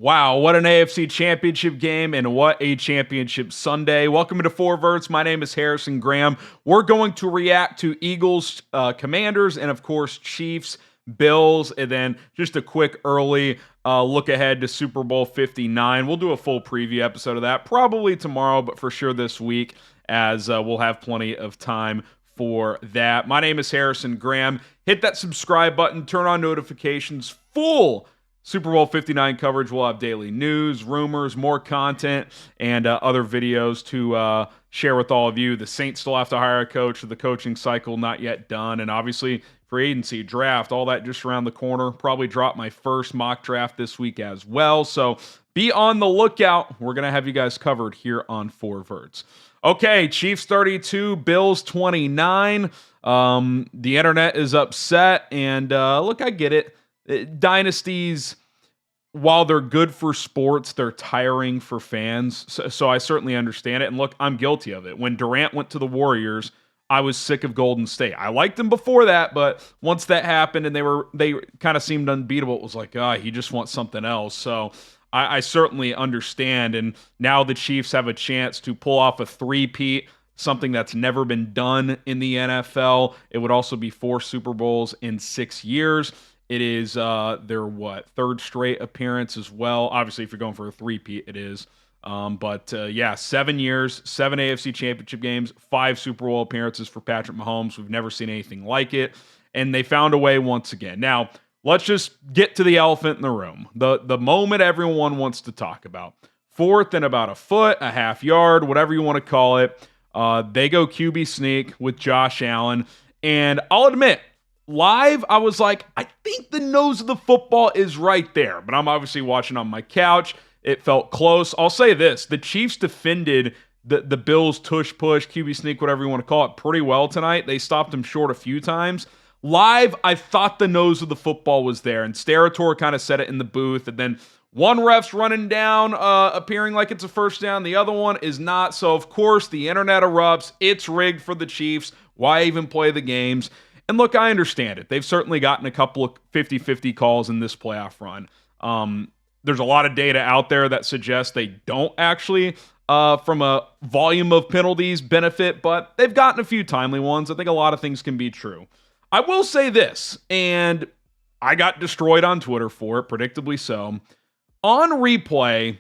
Wow, what an AFC Championship game and what a championship Sunday. Welcome to Four Verts. My name is Harrison Graham. We're going to react to Eagles, Commanders, and of course Chiefs, Bills, and then just a quick early look ahead to Super Bowl 59. We'll do a full preview episode of that probably tomorrow, but for sure this week as we'll have plenty of time for that. My name is Harrison Graham. Hit that subscribe button, turn on notifications, full Super Bowl 59 coverage. We'll have daily news, rumors, more content, and other videos to share with all of you. The Saints still have to hire a coach. The coaching cycle not yet done. And obviously, free agency, draft, all that just around the corner. Probably drop my first mock draft this week as well. So be on the lookout. We're going to have you guys covered here on Four Verts. Okay, Chiefs 32, Bills 29. The internet is upset. And look, I get it. Dynasties, while they're good for sports, they're tiring for fans. So I certainly understand it. And look, I'm guilty of it. When Durant went to the Warriors, I was sick of Golden State. I liked them before that, but once that happened and they kind of seemed unbeatable, it was like, he just wants something else. So I certainly understand. And now the Chiefs have a chance to pull off a three-peat, something that's never been done in the NFL. It would also be 4 Super Bowls in 6 years. It is their, third straight appearance as well. Obviously, if you're going for a three-peat, it is. But 7 years, 7 AFC Championship games, 5 Super Bowl appearances for Patrick Mahomes. We've never seen anything like it. And they found a way once again. Now, let's just get to the elephant in the room. The moment everyone wants to talk about. 4th and about a foot, a half yard, whatever you want to call it. They go QB sneak with Josh Allen. And I'll admit, live, I was like, I think the nose of the football is right there. But I'm obviously watching on my couch. It felt close. I'll say this. The Chiefs defended the Bills tush push, QB sneak, whatever you want to call it, pretty well tonight. They stopped him short a few times. Live, I thought the nose of the football was there. And Sterator kind of said it in the booth. And then one ref's running down, appearing like it's a first down. The other one is not. So, of course, the internet erupts. It's rigged for the Chiefs. Why even play the games? And look, I understand it. They've certainly gotten a couple of 50-50 calls in this playoff run. There's a lot of data out there that suggests they don't actually, from a volume of penalties, benefit, but they've gotten a few timely ones. I think a lot of things can be true. I will say this, and I got destroyed on Twitter for it, predictably so. On replay,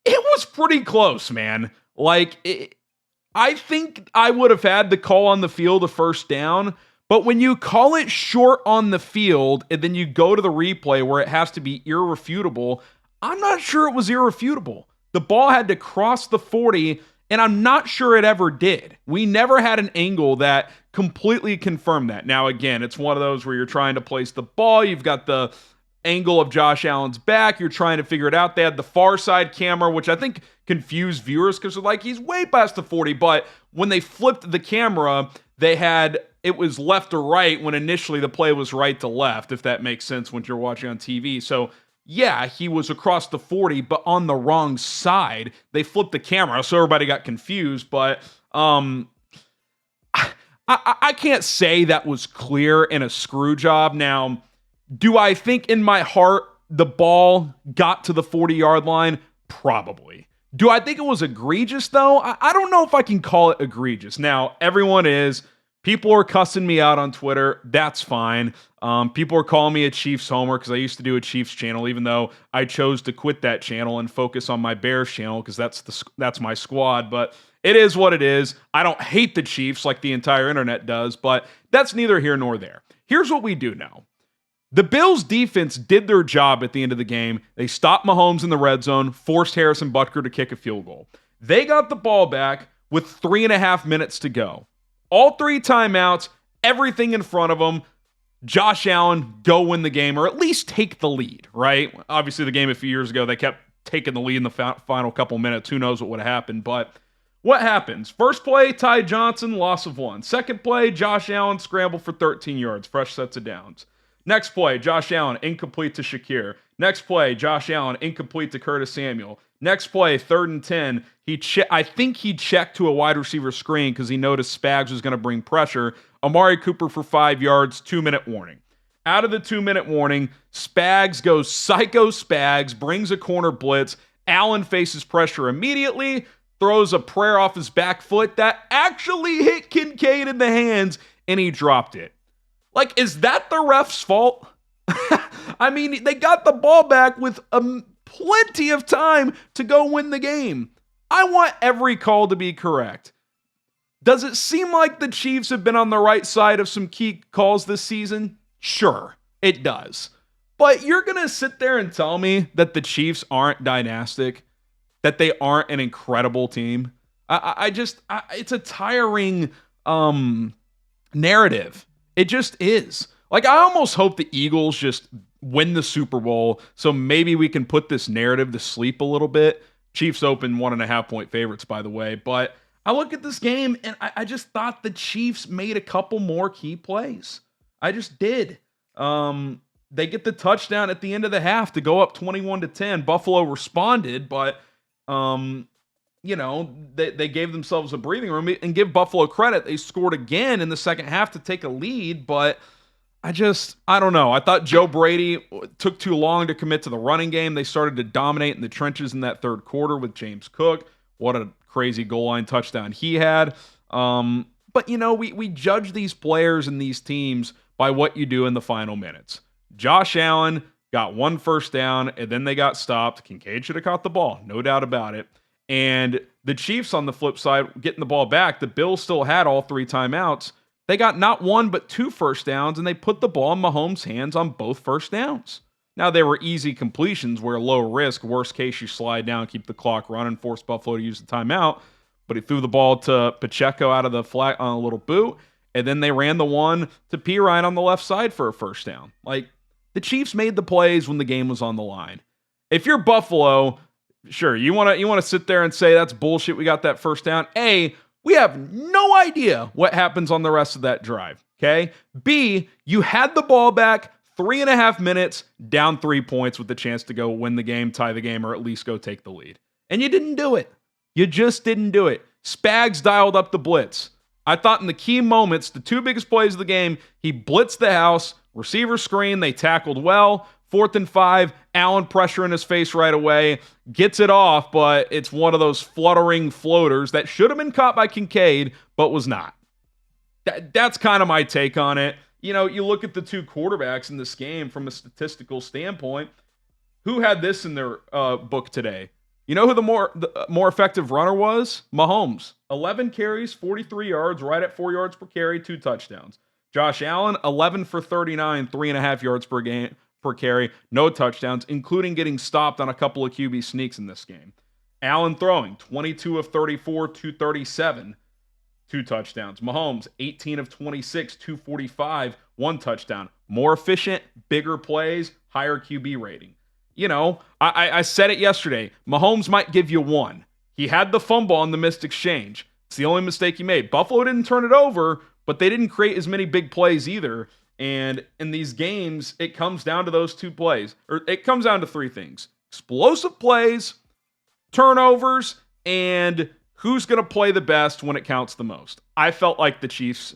it was pretty close, man. I think I would have had the call on the field a first down. But when you call it short on the field and then you go to the replay where it has to be irrefutable, I'm not sure it was irrefutable. The ball had to cross the 40, and I'm not sure it ever did. We never had an angle that completely confirmed that. Now, again, it's one of those where you're trying to place the ball. You've got the angle of Josh Allen's back. You're trying to figure it out. They had the far side camera, which I think confused viewers because they're like, he's way past the 40. But when they flipped the camera, it was left to right when initially the play was right to left, if that makes sense when you're watching on TV. So, yeah, he was across the 40, but on the wrong side. They flipped the camera, so everybody got confused. But I can't say that was clear in a screw job. Now, do I think in my heart the ball got to the 40-yard line? Probably. Do I think it was egregious, though? I don't know if I can call it egregious. Now, everyone is. People are cussing me out on Twitter. That's fine. People are calling me a Chiefs homer because I used to do a Chiefs channel, even though I chose to quit that channel and focus on my Bears channel because that's my squad. But it is what it is. I don't hate the Chiefs like the entire internet does, but that's neither here nor there. Here's what we do know. The Bills defense did their job at the end of the game. They stopped Mahomes in the red zone, forced Harrison Butker to kick a field goal. They got the ball back with 3.5 minutes to go. All 3 timeouts, everything in front of them. Josh Allen, go win the game, or at least take the lead, right? Obviously, the game a few years ago, they kept taking the lead in the final couple minutes. Who knows what would have happened, but what happens? First play, Ty Johnson, loss of 1. Second play, Josh Allen, scramble for 13 yards, fresh sets of downs. Next play, Josh Allen, incomplete to Shakir. Next play, Josh Allen, incomplete to Curtis Samuel. Next play, 3rd and 10. I think he checked to a wide receiver screen because he noticed Spags was going to bring pressure. Amari Cooper for 5 yards, 2-minute warning. out of the 2-minute warning, Spags goes psycho Spags, brings a corner blitz. Allen faces pressure immediately, throws a prayer off his back foot that actually hit Kincaid in the hands, and he dropped it. Like, is that the ref's fault? I mean, they got the ball back with plenty of time to go win the game. I want every call to be correct. Does it seem like the Chiefs have been on the right side of some key calls this season? Sure, it does. But you're going to sit there and tell me that the Chiefs aren't dynastic, that they aren't an incredible team? It's a tiring narrative. It just is. Like, I almost hope the Eagles just win the Super Bowl so maybe we can put this narrative to sleep a little bit. Chiefs open 1.5-point favorites, by the way. But I look at this game, and I just thought the Chiefs made a couple more key plays. I just did. They get the touchdown at the end of the half to go up 21-10. Buffalo responded, but they gave themselves a breathing room. And give Buffalo credit, they scored again in the second half to take a lead, but I don't know. I thought Joe Brady took too long to commit to the running game. They started to dominate in the trenches in that third quarter with James Cook. What a crazy goal line touchdown he had. But we judge these players and these teams by what you do in the final minutes. Josh Allen got 1 first down, and then they got stopped. Kincaid should have caught the ball, no doubt about it. And the Chiefs, on the flip side, getting the ball back, the Bills still had all 3 timeouts. They got not 1 but 2 first downs, and they put the ball in Mahomes' hands on both first downs. Now, they were easy completions where low risk, worst case, you slide down, keep the clock running, force Buffalo to use the timeout. But he threw the ball to Pacheco out of the flat on a little boot, and then they ran the one to Pirine on the left side for a first down. Like, the Chiefs made the plays when the game was on the line. If you're Buffalo, sure, you want to sit there and say that's bullshit, we got that first down. A, we have no idea what happens on the rest of that drive, okay? B, you had the ball back 3.5 minutes, down 3 points with the chance to go win the game, tie the game, or at least go take the lead. And you didn't do it. You just didn't do it. Spags dialed up the blitz. I thought in the key moments, the 2 biggest plays of the game, he blitzed the house, receiver screen, they tackled well. 4th and 5, Allen pressure in his face right away, gets it off, but it's one of those fluttering floaters that should have been caught by Kincaid, but was not. That's kind of my take on it. You look at the 2 quarterbacks in this game from a statistical standpoint. Who had this in their book today? You know who the more effective runner was? Mahomes. 11 carries, 43 yards, right at 4 yards per carry, 2 touchdowns. Josh Allen, 11 for 39, 3.5 yards per carry, no touchdowns, including getting stopped on a couple of QB sneaks in this game. Allen throwing 22 of 34, 237, 2 touchdowns. Mahomes, 18 of 26, 245, 1 touchdown. More efficient, bigger plays, higher QB rating. I said it yesterday. Mahomes might give you 1. He had the fumble on the missed exchange. It's the only mistake he made. Buffalo didn't turn it over, but they didn't create as many big plays either. And in these games, it comes down to those 2 plays. Or it comes down to 3 things. Explosive plays, turnovers, and who's going to play the best when it counts the most. I felt like the Chiefs,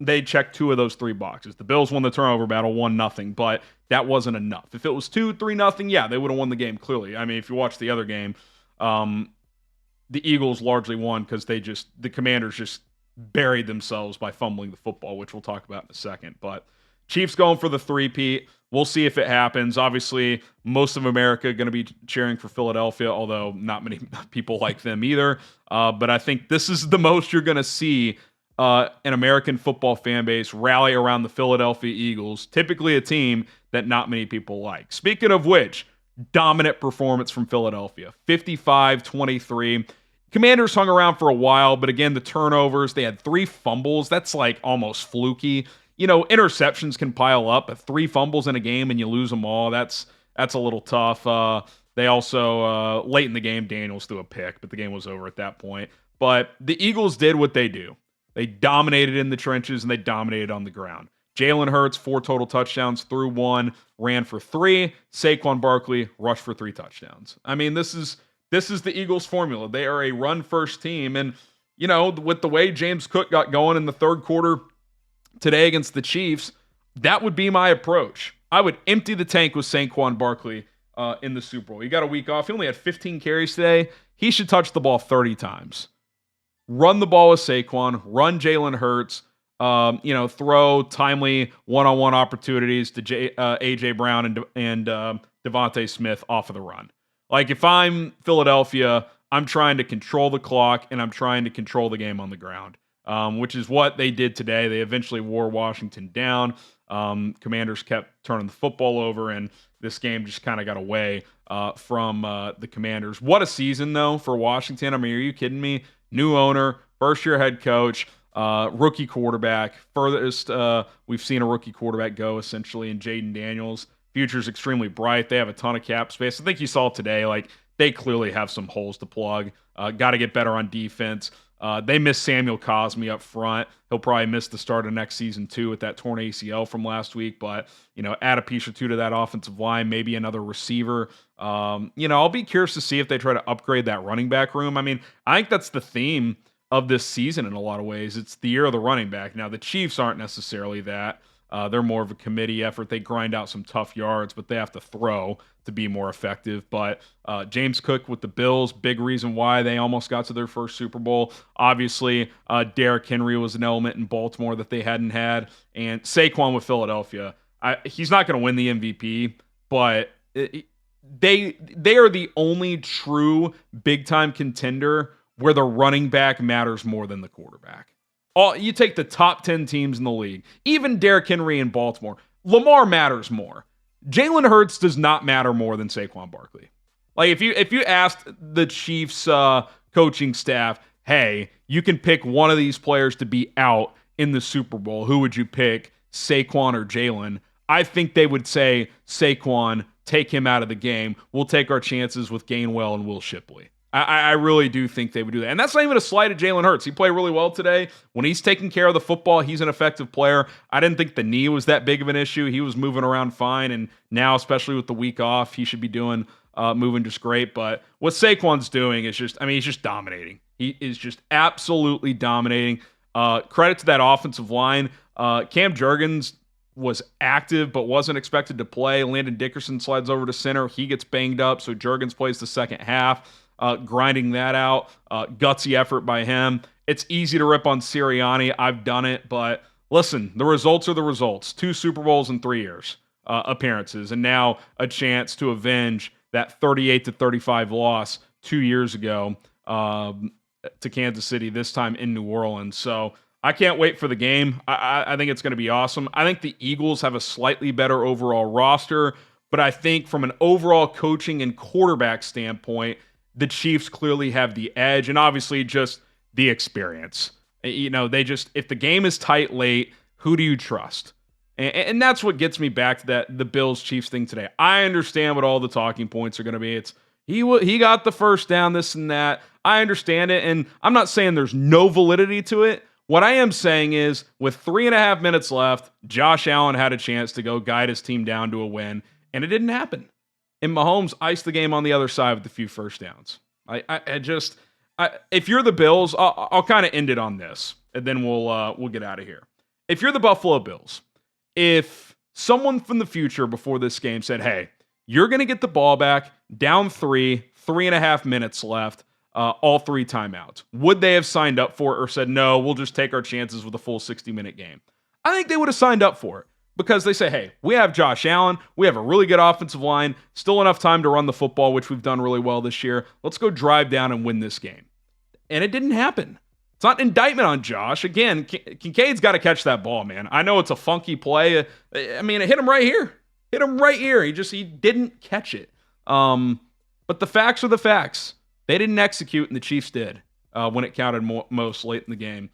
they checked 2 of those 3 boxes. The Bills won the turnover battle 1-0, but that wasn't enough. If it was 2-3-0, yeah, they would have won the game clearly. I mean, if you watch the other game, the Eagles largely won because the Commanders just buried themselves by fumbling the football, which we'll talk about in a second. But Chiefs going for the 3-peat. We'll see if it happens. Obviously, most of America going to be cheering for Philadelphia, although not many people like them either. But I think this is the most you're going to see an American football fan base rally around the Philadelphia Eagles, typically a team that not many people like. Speaking of which, dominant performance from Philadelphia, 55-23. Commanders hung around for a while, but again, the turnovers, they had 3 fumbles. That's like almost fluky. Interceptions can pile up, but 3 fumbles in a game and you lose them all. That's a little tough. They also, late in the game, Daniels threw a pick, but the game was over at that point. But the Eagles did what they do. They dominated in the trenches and they dominated on the ground. Jalen Hurts, 4 total touchdowns, threw 1, ran for 3. Saquon Barkley rushed for 3 touchdowns. I mean, this is the Eagles formula. They are a run-first team. And, with the way James Cook got going in the third quarter today against the Chiefs, that would be my approach. I would empty the tank with Saquon Barkley in the Super Bowl. He got a week off. He only had 15 carries today. He should touch the ball 30 times. Run the ball with Saquon. Run Jalen Hurts. Throw timely one-on-one opportunities to A.J. Brown and Devontae Smith off of the run. Like, if I'm Philadelphia, I'm trying to control the clock, and I'm trying to control the game on the ground, which is what they did today. They eventually wore Washington down. Commanders kept turning the football over, and this game just kind of got away from the Commanders. What a season, though, for Washington. I mean, are you kidding me? New owner, first-year head coach, rookie quarterback. Furthest we've seen a rookie quarterback go, essentially, in Jaden Daniels. Future's extremely bright. They have a ton of cap space. I think you saw today, like, they clearly have some holes to plug. Got to get better on defense. They miss Samuel Cosmi up front. He'll probably miss the start of next season, too, with that torn ACL from last week. But, add a piece or two to that offensive line, maybe another receiver. I'll be curious to see if they try to upgrade that running back room. I mean, I think that's the theme of this season in a lot of ways. It's the year of the running back. Now, the Chiefs aren't necessarily that. They're more of a committee effort. They grind out some tough yards, but they have to throw to be more effective. But James Cook with the Bills, big reason why they almost got to their first Super Bowl. Obviously, Derrick Henry was an element in Baltimore that they hadn't had. And Saquon with Philadelphia. He's not going to win the MVP, but they are the only true big-time contender where the running back matters more than the quarterback. You take the top 10 teams in the league, even Derrick Henry in Baltimore, Lamar matters more. Jalen Hurts does not matter more than Saquon Barkley. Like, if you asked the Chiefs coaching staff, hey, you can pick one of these players to be out in the Super Bowl, who would you pick, Saquon or Jalen? I think they would say Saquon, take him out of the game. We'll take our chances with Gainwell and Will Shipley. I really do think they would do that. And that's not even a slight at Jalen Hurts. He played really well today. When he's taking care of the football, he's an effective player. I didn't think the knee was that big of an issue. He was moving around fine. And now, especially with the week off, he should be moving just great. But what Saquon's doing is he's just dominating. He is just absolutely dominating. Credit to that offensive line. Cam Jurgens was active but wasn't expected to play. Landon Dickerson slides over to center. He gets banged up, so Jurgens plays the second half. Grinding that out. Gutsy effort by him. It's easy to rip on Sirianni. I've done it, but listen, the results are the results. 2 Super Bowls in 3 years, appearances, and now a chance to avenge that 38-35 loss 2 years ago to Kansas City, this time in New Orleans. So I can't wait for the game. I think it's going to be awesome. I think the Eagles have a slightly better overall roster, but I think from an overall coaching and quarterback standpoint, the Chiefs clearly have the edge, and obviously just the experience. If the game is tight late, who do you trust? And that's what gets me back to the Bills-Chiefs thing today. I understand what all the talking points are going to be. It's he got the first down, this and that. I understand it, and I'm not saying there's no validity to it. What I am saying is, with 3.5 minutes left, Josh Allen had a chance to go guide his team down to a win, and it didn't happen. And Mahomes iced the game on the other side with a few first downs. If you're the Bills, I'll kind of end it on this, and then we'll get out of here. If you're the Buffalo Bills, if someone from the future before this game said, hey, you're going to get the ball back, down 3.5 minutes left, all 3 timeouts, would they have signed up for it or said, no, we'll just take our chances with a full 60-minute game? I think they would have signed up for it. Because they say, hey, we have Josh Allen, we have a really good offensive line, still enough time to run the football, which we've done really well this year. Let's go drive down and win this game. And it didn't happen. It's not an indictment on Josh. Again, Kincaid's got to catch that ball, man. I know it's a funky play. It hit him right here. He didn't catch it. But the facts are the facts. They didn't execute, and the Chiefs did when it counted most late in the game.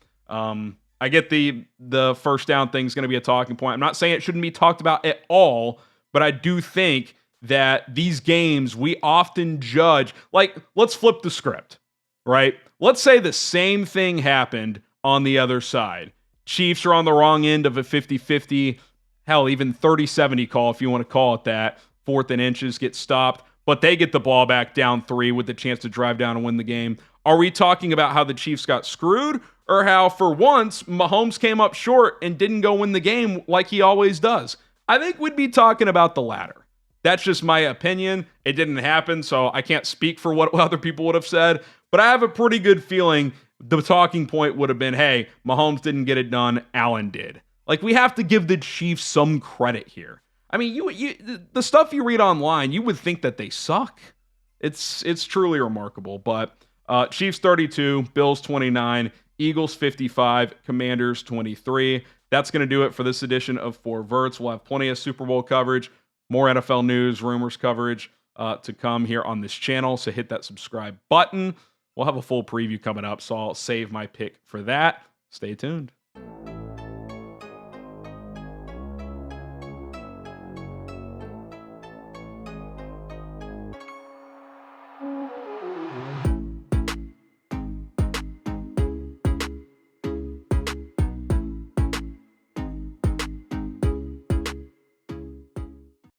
I get the first down thing is going to be a talking point. I'm not saying it shouldn't be talked about at all, but I do think that these games we often judge, like, let's flip the script, right? Let's say the same thing happened on the other side. Chiefs are on the wrong end of a 50-50, hell, even 30-70 call, if you want to call it that. 4th and inches, get stopped, but they get the ball back down 3 with the chance to drive down and win the game. Are we talking about how the Chiefs got screwed, or how for once Mahomes came up short and didn't go win the game like he always does? I think we'd be talking about the latter. That's just my opinion. It didn't happen, so I can't speak for what other people would have said, but I have a pretty good feeling the talking point would have been, hey, Mahomes didn't get it done, Allen did. Like, we have to give the Chiefs some credit here. I mean, the stuff you read online, you would think that they suck. It's truly remarkable. But Chiefs 32, Bills 29, Eagles 55, Commanders 23. That's going to do it for this edition of Four Verts. We'll have plenty of Super Bowl coverage, more NFL news, rumors coverage to come here on this channel. So hit that subscribe button. We'll have a full preview coming up, so I'll save my pick for that. Stay tuned.